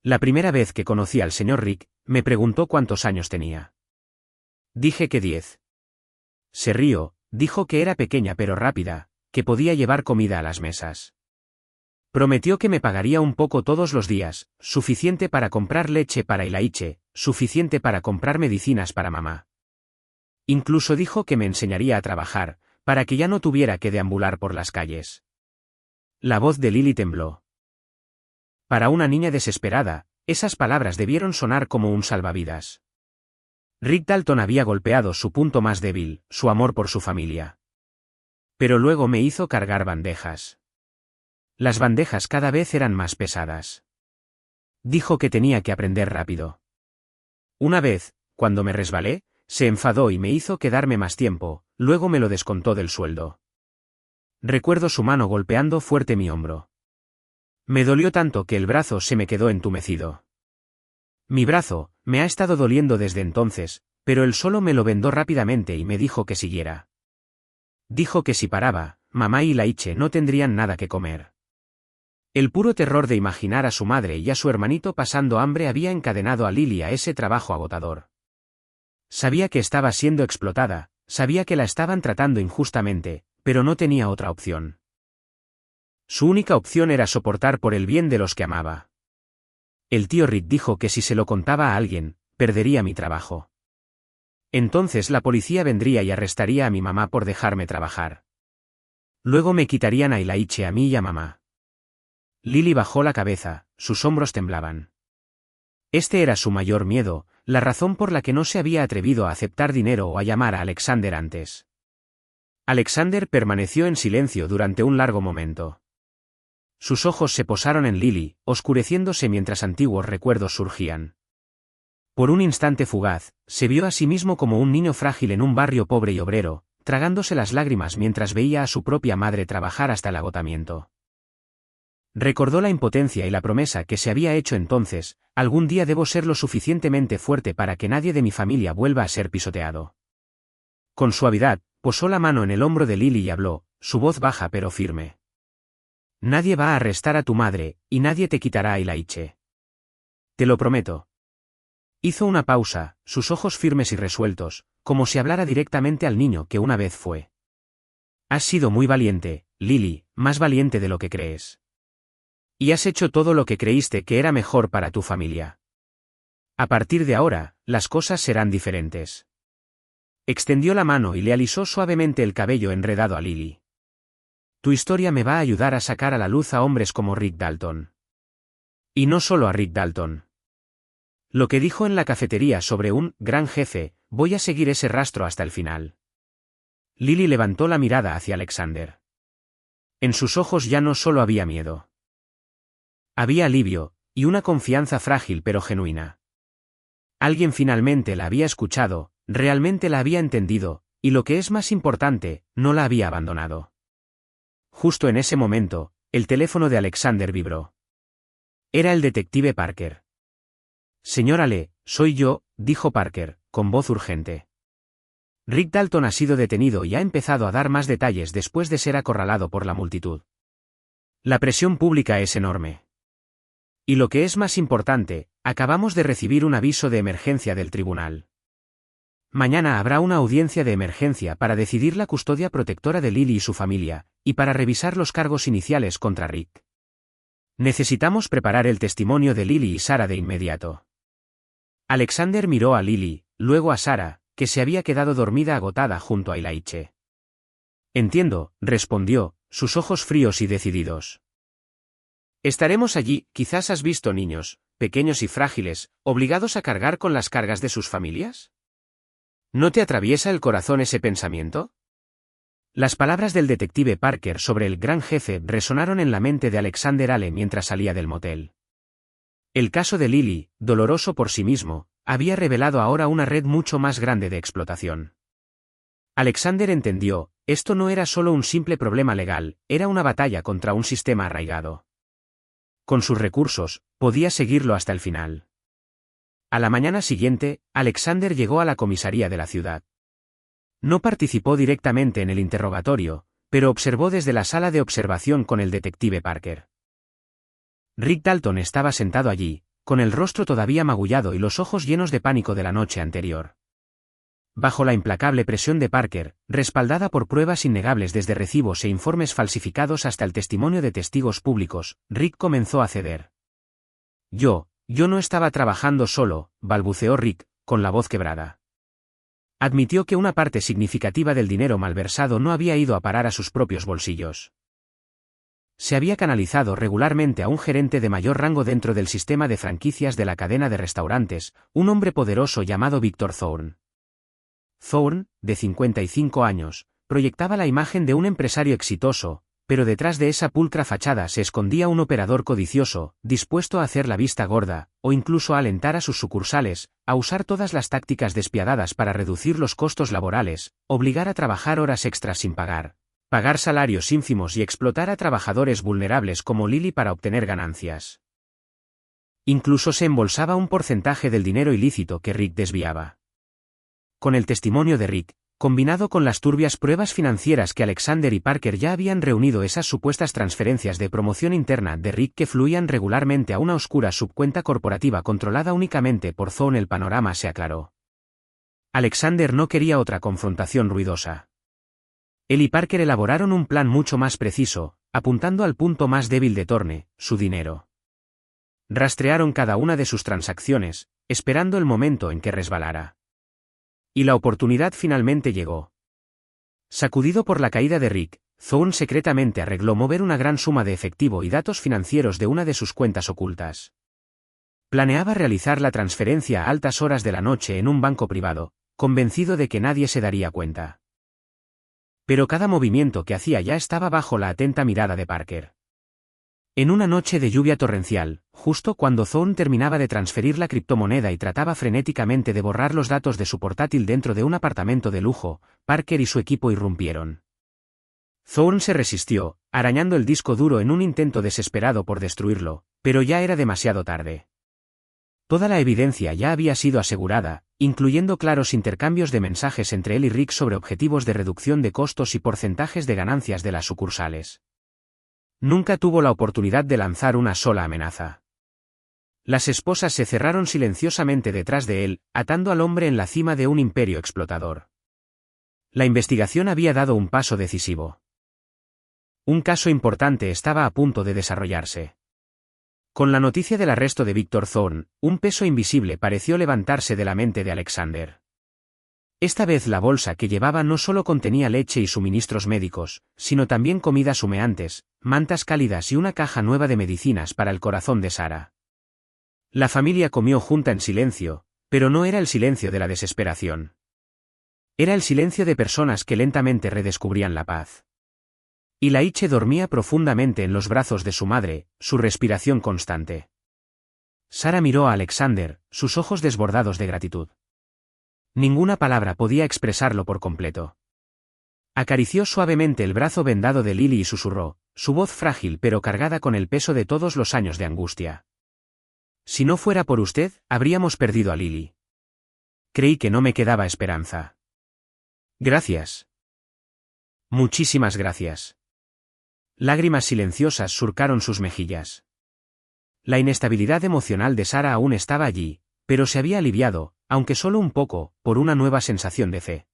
La primera vez que conocí al señor Rick, me preguntó cuántos años tenía. Dije que 10. Se rió, dijo que era pequeña pero rápida, que podía llevar comida a las mesas. Prometió que me pagaría un poco todos los días, suficiente para comprar leche para Ilaiche, suficiente para comprar medicinas para mamá. Incluso dijo que me enseñaría a trabajar, para que ya no tuviera que deambular por las calles. La voz de Lily tembló. Para una niña desesperada, esas palabras debieron sonar como un salvavidas. Rick Dalton había golpeado su punto más débil, su amor por su familia. Pero luego me hizo cargar bandejas. Las bandejas cada vez eran más pesadas. Dijo que tenía que aprender rápido. Una vez, cuando me resbalé, se enfadó y me hizo quedarme más tiempo, luego me lo descontó del sueldo. Recuerdo su mano golpeando fuerte mi hombro. Me dolió tanto que el brazo se me quedó entumecido. Mi brazo, me ha estado doliendo desde entonces, pero él solo me lo vendó rápidamente y me dijo que siguiera. Dijo que si paraba, mamá y Ilaiche no tendrían nada que comer. El puro terror de imaginar a su madre y a su hermanito pasando hambre había encadenado a Lily a ese trabajo agotador. Sabía que estaba siendo explotada, sabía que la estaban tratando injustamente, pero no tenía otra opción. Su única opción era soportar por el bien de los que amaba. El tío Rick dijo que si se lo contaba a alguien, perdería mi trabajo. Entonces la policía vendría y arrestaría a mi mamá por dejarme trabajar. Luego me quitarían a Ilaiche a mí y a mamá. Lily bajó la cabeza, sus hombros temblaban. Este era su mayor miedo, la razón por la que no se había atrevido a aceptar dinero o a llamar a Alexander antes. Alexander permaneció en silencio durante un largo momento. Sus ojos se posaron en Lily, oscureciéndose mientras antiguos recuerdos surgían. Por un instante fugaz, se vio a sí mismo como un niño frágil en un barrio pobre y obrero, tragándose las lágrimas mientras veía a su propia madre trabajar hasta el agotamiento. Recordó la impotencia y la promesa que se había hecho entonces: algún día debo ser lo suficientemente fuerte para que nadie de mi familia vuelva a ser pisoteado. Con suavidad, posó la mano en el hombro de Lily y habló, su voz baja pero firme. Nadie va a arrestar a tu madre, y nadie te quitará a Ilaiche. Te lo prometo. Hizo una pausa, sus ojos firmes y resueltos, como si hablara directamente al niño que una vez fue. Has sido muy valiente, Lily, más valiente de lo que crees. Y has hecho todo lo que creíste que era mejor para tu familia. A partir de ahora, las cosas serán diferentes. Extendió la mano y le alisó suavemente el cabello enredado a Lily. Tu historia me va a ayudar a sacar a la luz a hombres como Rick Dalton. Y no solo a Rick Dalton. Lo que dijo en la cafetería sobre un gran jefe, voy a seguir ese rastro hasta el final. Lily levantó la mirada hacia Alexander. En sus ojos ya no solo había miedo. Había alivio, y una confianza frágil pero genuina. Alguien finalmente la había escuchado, realmente la había entendido, y lo que es más importante, no la había abandonado. Justo en ese momento, el teléfono de Alexander vibró. Era el detective Parker. Señora Lee, soy yo, dijo Parker, con voz urgente. Rick Dalton ha sido detenido y ha empezado a dar más detalles después de ser acorralado por la multitud. La presión pública es enorme. Y lo que es más importante, acabamos de recibir un aviso de emergencia del tribunal. Mañana habrá una audiencia de emergencia para decidir la custodia protectora de Lily y su familia, y para revisar los cargos iniciales contra Rick. Necesitamos preparar el testimonio de Lily y Sarah de inmediato. Alexander miró a Lily, luego a Sarah, que se había quedado dormida agotada junto a Ilaiche. Entiendo, respondió, sus ojos fríos y decididos. Estaremos allí. Quizás has visto niños, pequeños y frágiles, obligados a cargar con las cargas de sus familias. ¿No te atraviesa el corazón ese pensamiento? Las palabras del detective Parker sobre el gran jefe resonaron en la mente de Alexander Hale mientras salía del motel. El caso de Lily, doloroso por sí mismo, había revelado ahora una red mucho más grande de explotación. Alexander entendió, esto no era solo un simple problema legal, era una batalla contra un sistema arraigado. Con sus recursos, podía seguirlo hasta el final. A la mañana siguiente, Alexander llegó a la comisaría de la ciudad. No participó directamente en el interrogatorio, pero observó desde la sala de observación con el detective Parker. Rick Dalton estaba sentado allí, con el rostro todavía magullado y los ojos llenos de pánico de la noche anterior. Bajo la implacable presión de Parker, respaldada por pruebas innegables desde recibos e informes falsificados hasta el testimonio de testigos públicos, Rick comenzó a ceder. Yo no estaba trabajando solo, balbuceó Rick, con la voz quebrada. Admitió que una parte significativa del dinero malversado no había ido a parar a sus propios bolsillos. Se había canalizado regularmente a un gerente de mayor rango dentro del sistema de franquicias de la cadena de restaurantes, un hombre poderoso llamado Victor Thorne. Thorne, de 55 años, proyectaba la imagen de un empresario exitoso, pero detrás de esa pulcra fachada se escondía un operador codicioso, dispuesto a hacer la vista gorda, o incluso a alentar a sus sucursales, a usar todas las tácticas despiadadas para reducir los costos laborales, obligar a trabajar horas extras sin pagar salarios ínfimos y explotar a trabajadores vulnerables como Lily para obtener ganancias. Incluso se embolsaba un porcentaje del dinero ilícito que Rick desviaba. Con el testimonio de Rick, combinado con las turbias pruebas financieras que Alexander y Parker ya habían reunido, esas supuestas transferencias de promoción interna de Rick que fluían regularmente a una oscura subcuenta corporativa controlada únicamente por Thorne, el panorama se aclaró. Alexander no quería otra confrontación ruidosa. Él y Parker elaboraron un plan mucho más preciso, apuntando al punto más débil de Thorne, su dinero. Rastrearon cada una de sus transacciones, esperando el momento en que resbalara. Y la oportunidad finalmente llegó. Sacudido por la caída de Rick, Thorne secretamente arregló mover una gran suma de efectivo y datos financieros de una de sus cuentas ocultas. Planeaba realizar la transferencia a altas horas de la noche en un banco privado, convencido de que nadie se daría cuenta. Pero cada movimiento que hacía ya estaba bajo la atenta mirada de Parker. En una noche de lluvia torrencial, justo cuando Thorne terminaba de transferir la criptomoneda y trataba frenéticamente de borrar los datos de su portátil dentro de un apartamento de lujo, Parker y su equipo irrumpieron. Thorne se resistió, arañando el disco duro en un intento desesperado por destruirlo, pero ya era demasiado tarde. Toda la evidencia ya había sido asegurada, incluyendo claros intercambios de mensajes entre él y Rick sobre objetivos de reducción de costos y porcentajes de ganancias de las sucursales. Nunca tuvo la oportunidad de lanzar una sola amenaza. Las esposas se cerraron silenciosamente detrás de él, atando al hombre en la cima de un imperio explotador. La investigación había dado un paso decisivo. Un caso importante estaba a punto de desarrollarse. Con la noticia del arresto de Victor Thorne, un peso invisible pareció levantarse de la mente de Alexander. Esta vez la bolsa que llevaba no solo contenía leche y suministros médicos, sino también comidas humeantes, mantas cálidas y una caja nueva de medicinas para el corazón de Sarah. La familia comió junta en silencio, pero no era el silencio de la desesperación. Era el silencio de personas que lentamente redescubrían la paz. Y Laiche dormía profundamente en los brazos de su madre, su respiración constante. Sarah miró a Alexander, sus ojos desbordados de gratitud. Ninguna palabra podía expresarlo por completo. Acarició suavemente el brazo vendado de Lily y susurró, su voz frágil pero cargada con el peso de todos los años de angustia. Si no fuera por usted, habríamos perdido a Lily. Creí que no me quedaba esperanza. Gracias. Muchísimas gracias. Lágrimas silenciosas surcaron sus mejillas. La inestabilidad emocional de Sarah aún estaba allí, pero se había aliviado, aunque solo un poco, por una nueva sensación de fe.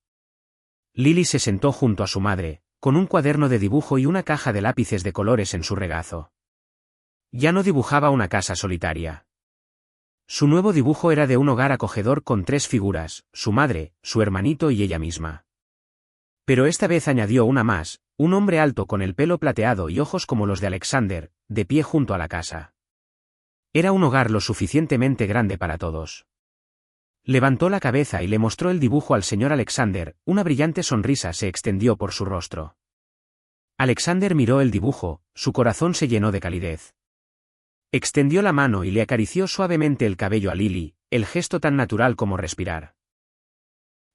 Lily se sentó junto a su madre, con un cuaderno de dibujo y una caja de lápices de colores en su regazo. Ya no dibujaba una casa solitaria. Su nuevo dibujo era de un hogar acogedor con 3 figuras, su madre, su hermanito y ella misma. Pero esta vez añadió una más, un hombre alto con el pelo plateado y ojos como los de Alexander, de pie junto a la casa. Era un hogar lo suficientemente grande para todos. Levantó la cabeza y le mostró el dibujo al señor Alexander, una brillante sonrisa se extendió por su rostro. Alexander miró el dibujo, su corazón se llenó de calidez. Extendió la mano y le acarició suavemente el cabello a Lily, el gesto tan natural como respirar.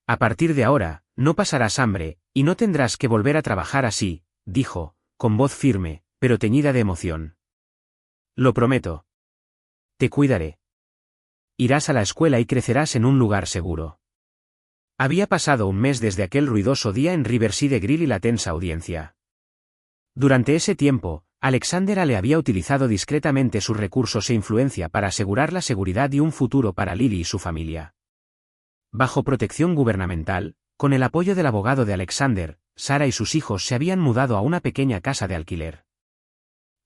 A partir de ahora, no pasarás hambre, y no tendrás que volver a trabajar así, dijo, con voz firme, pero teñida de emoción. Lo prometo. Te cuidaré. Irás a la escuela y crecerás en un lugar seguro. Había pasado un mes desde aquel ruidoso día en Riverside Grill y la tensa audiencia. Durante ese tiempo, Alexander le había utilizado discretamente sus recursos e influencia para asegurar la seguridad y un futuro para Lily y su familia. Bajo protección gubernamental, con el apoyo del abogado de Alexander, Sarah y sus hijos se habían mudado a una pequeña casa de alquiler.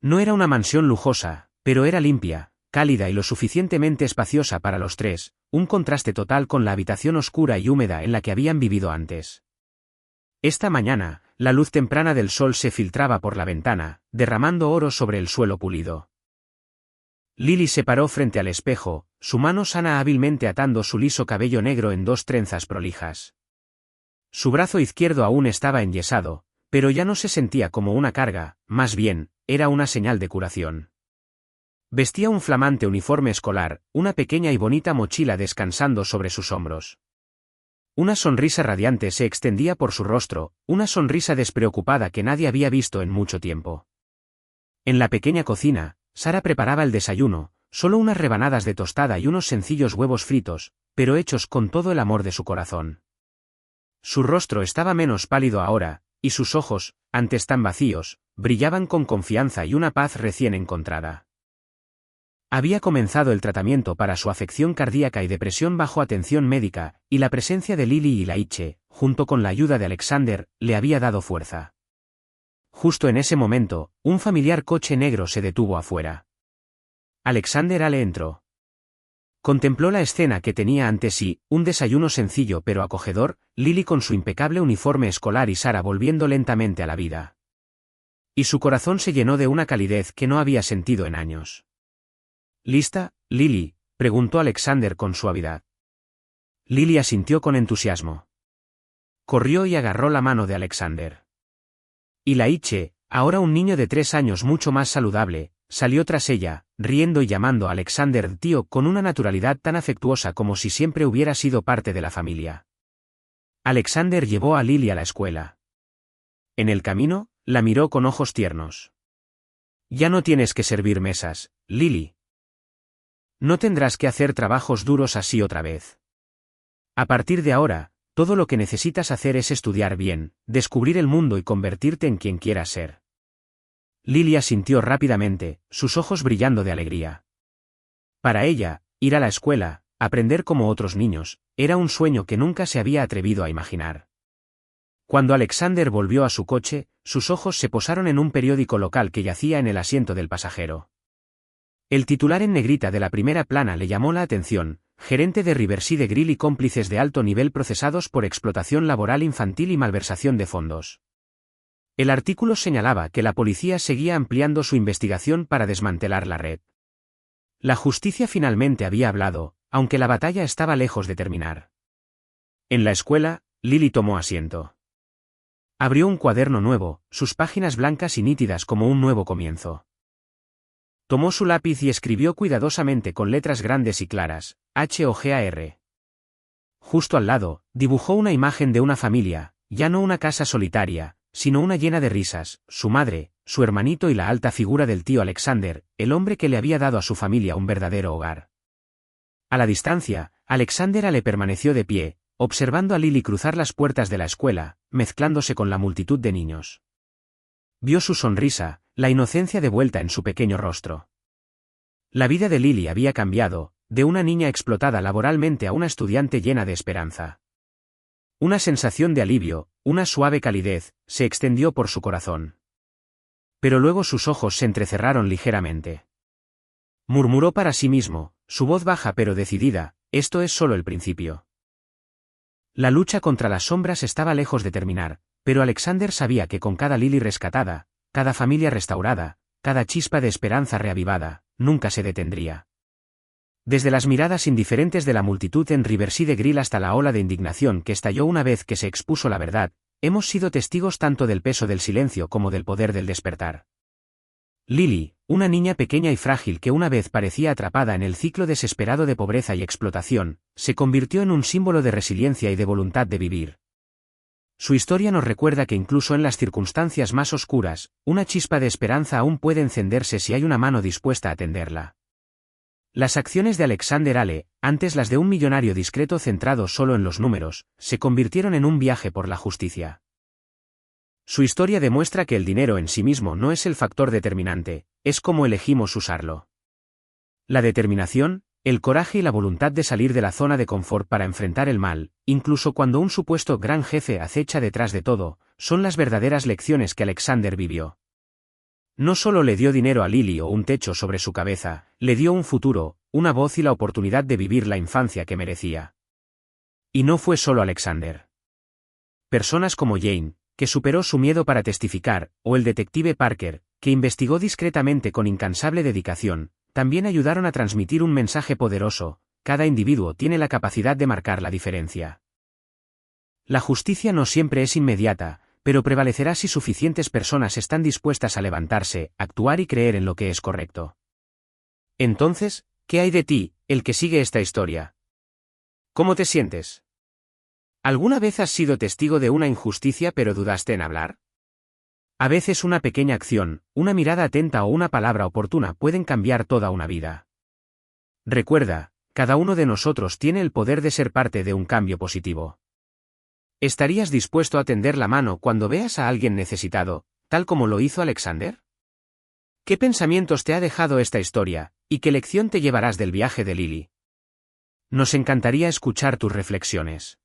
No era una mansión lujosa, pero era limpia, cálida y lo suficientemente espaciosa para los tres, un contraste total con la habitación oscura y húmeda en la que habían vivido antes. Esta mañana, la luz temprana del sol se filtraba por la ventana, derramando oro sobre el suelo pulido. Lily se paró frente al espejo, su mano sana hábilmente atando su liso cabello negro en dos trenzas prolijas. Su brazo izquierdo aún estaba enyesado, pero ya no se sentía como una carga, más bien, era una señal de curación. Vestía un flamante uniforme escolar, una pequeña y bonita mochila descansando sobre sus hombros. Una sonrisa radiante se extendía por su rostro, una sonrisa despreocupada que nadie había visto en mucho tiempo. En la pequeña cocina, Sarah preparaba el desayuno, solo unas rebanadas de tostada y unos sencillos huevos fritos, pero hechos con todo el amor de su corazón. Su rostro estaba menos pálido ahora, y sus ojos, antes tan vacíos, brillaban con confianza y una paz recién encontrada. Había comenzado el tratamiento para su afección cardíaca y depresión bajo atención médica, y la presencia de Lily y Laiche, junto con la ayuda de Alexander, le había dado fuerza. Justo en ese momento, un familiar coche negro se detuvo afuera. Alexander entró. Contempló la escena que tenía ante sí, un desayuno sencillo pero acogedor, Lily con su impecable uniforme escolar y Sarah volviendo lentamente a la vida. Y su corazón se llenó de una calidez que no había sentido en años. ¿Lista, Lily?, preguntó Alexander con suavidad. Lily asintió con entusiasmo. Corrió y agarró la mano de Alexander. Y Laiche, ahora un niño de 3 años mucho más saludable, salió tras ella, riendo y llamando a Alexander tío con una naturalidad tan afectuosa como si siempre hubiera sido parte de la familia. Alexander llevó a Lily a la escuela. En el camino, la miró con ojos tiernos. Ya no tienes que servir mesas, Lily. No tendrás que hacer trabajos duros así otra vez. A partir de ahora, todo lo que necesitas hacer es estudiar bien, descubrir el mundo y convertirte en quien quieras ser. Lily asintió rápidamente, sus ojos brillando de alegría. Para ella, ir a la escuela, aprender como otros niños, era un sueño que nunca se había atrevido a imaginar. Cuando Alexander volvió a su coche, sus ojos se posaron en un periódico local que yacía en el asiento del pasajero. El titular en negrita de la primera plana le llamó la atención: gerente de Riverside Grill y cómplices de alto nivel procesados por explotación laboral infantil y malversación de fondos. El artículo señalaba que la policía seguía ampliando su investigación para desmantelar la red. La justicia finalmente había hablado, aunque la batalla estaba lejos de terminar. En la escuela, Lily tomó asiento. Abrió un cuaderno nuevo, sus páginas blancas y nítidas como un nuevo comienzo. Tomó su lápiz y escribió cuidadosamente con letras grandes y claras, HOGAR. Justo al lado, dibujó una imagen de una familia, ya no una casa solitaria, sino una llena de risas, su madre, su hermanito y la alta figura del tío Alexander, el hombre que le había dado a su familia un verdadero hogar. A la distancia, Alexander le permaneció de pie, observando a Lily cruzar las puertas de la escuela, mezclándose con la multitud de niños. Vio su sonrisa, la inocencia de vuelta en su pequeño rostro. La vida de Lily había cambiado, de una niña explotada laboralmente a una estudiante llena de esperanza. Una sensación de alivio, una suave calidez, se extendió por su corazón. Pero luego sus ojos se entrecerraron ligeramente. Murmuró para sí mismo, su voz baja pero decidida: esto es solo el principio. La lucha contra las sombras estaba lejos de terminar, pero Alexander sabía que con cada Lily rescatada, cada familia restaurada, cada chispa de esperanza reavivada, nunca se detendría. Desde las miradas indiferentes de la multitud en Riverside Grill hasta la ola de indignación que estalló una vez que se expuso la verdad, hemos sido testigos tanto del peso del silencio como del poder del despertar. Lily, una niña pequeña y frágil que una vez parecía atrapada en el ciclo desesperado de pobreza y explotación, se convirtió en un símbolo de resiliencia y de voluntad de vivir. Su historia nos recuerda que incluso en las circunstancias más oscuras, una chispa de esperanza aún puede encenderse si hay una mano dispuesta a tenderla. Las acciones de Alexander Hale, antes las de un millonario discreto centrado solo en los números, se convirtieron en un viaje por la justicia. Su historia demuestra que el dinero en sí mismo no es el factor determinante, es cómo elegimos usarlo. La determinación, el coraje y la voluntad de salir de la zona de confort para enfrentar el mal, incluso cuando un supuesto gran jefe acecha detrás de todo, son las verdaderas lecciones que Alexander vivió. No solo le dio dinero a Lily o un techo sobre su cabeza, le dio un futuro, una voz y la oportunidad de vivir la infancia que merecía. Y no fue solo Alexander. Personas como Jane, que superó su miedo para testificar, o el detective Parker, que investigó discretamente con incansable dedicación, también ayudaron a transmitir un mensaje poderoso: cada individuo tiene la capacidad de marcar la diferencia. La justicia no siempre es inmediata, pero prevalecerá si suficientes personas están dispuestas a levantarse, actuar y creer en lo que es correcto. Entonces, ¿qué hay de ti, el que sigue esta historia? ¿Cómo te sientes? ¿Alguna vez has sido testigo de una injusticia pero dudaste en hablar? A veces una pequeña acción, una mirada atenta o una palabra oportuna pueden cambiar toda una vida. Recuerda, cada uno de nosotros tiene el poder de ser parte de un cambio positivo. ¿Estarías dispuesto a tender la mano cuando veas a alguien necesitado, tal como lo hizo Alexander? ¿Qué pensamientos te ha dejado esta historia, y qué lección te llevarás del viaje de Lily? Nos encantaría escuchar tus reflexiones.